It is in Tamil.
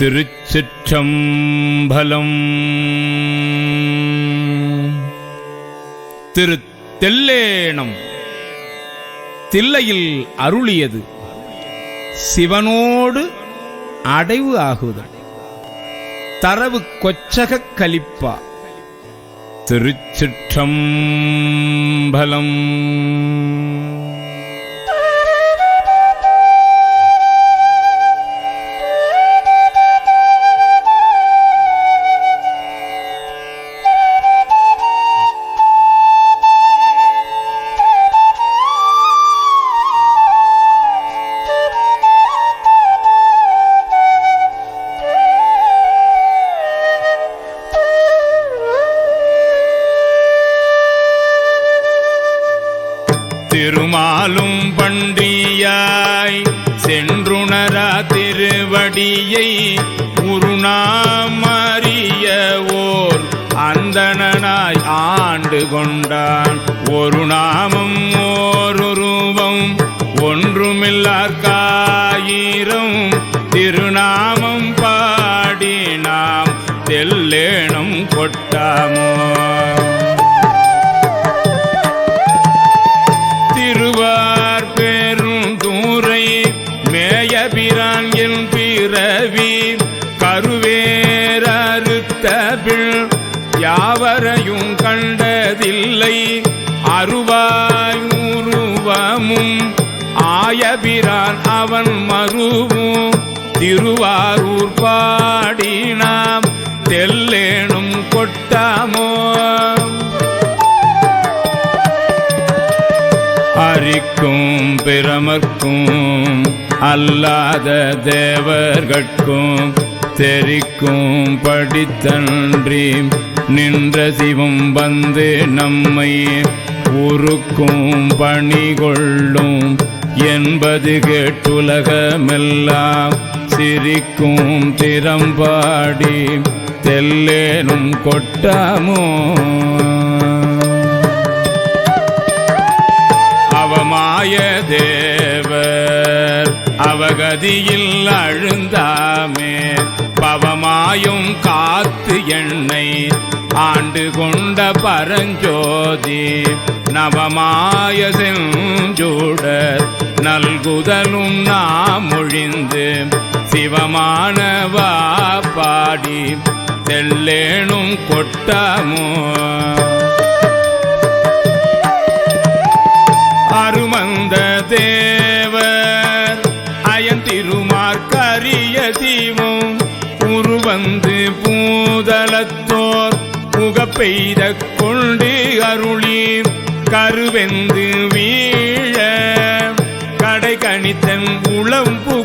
திருச்சிற்றம்பலம். திரு தெல்லேணம் தில்லையில் அருளியது சிவனோடு அடைவு ஆகுதல். தரவு கொச்சக கலிப்பா. திருச்சிற்றம்பலம். திருமாலும் பன்றியாய் சென்றுணரா திருவடியை உருநாமறிய ஓர் அந்தணனாய் ஆண்டு கொண்டான். ஒரு நாமம் ஓருருவம் ஒன்றுமில்லார்க்காயிரம் திருநாமம் பாடி நாம் தெல்லேணம் கொட்டாமோ. திருவார் பெருந்தூரை மேயபிரான் என் பிறவி கருவேரறுத்தபிள் யாவரையும் கண்டதில்லை. அருவாய் உருவமும் ஆயபிரான் அவன் மருவும் திருவாரூர் பாடி நாம் தெல்லேணும் கொட்டாமோ. அரிக்கும் பிரமர்க்கும் அல்லாத தேவர்கட்கும் தெரிக்கும் படித்தன்றி நின்ற சிவம் வந்து நம்மை உருக்கும் பணி கொள்ளும் என்பது கேட்டுலகமெல்லாம் சிரிக்கும் திறம்பாடி தெல்லேனும் கொட்டாமோ. அவமாய தேவர் அவகதியில் அழுந்தாமே பவமாயும் காத்து எண்ணை ஆண்டு கொண்ட பரஞ்சோதி நவமாய செஞ்சூடர் நல்குதலும் நாம் ஒழிந்து சிவமானவா பாடி தெல்லேணும் கொட்டாமோ. அருமந்த தேவர் அயன் திருமார்க்கரிய தீவும் உருவந்து பூதலத்தோர் புகப்பெய்த கொண்டு அருளி கருவெந்து வீழ கடை கணித்தன் உளம்பு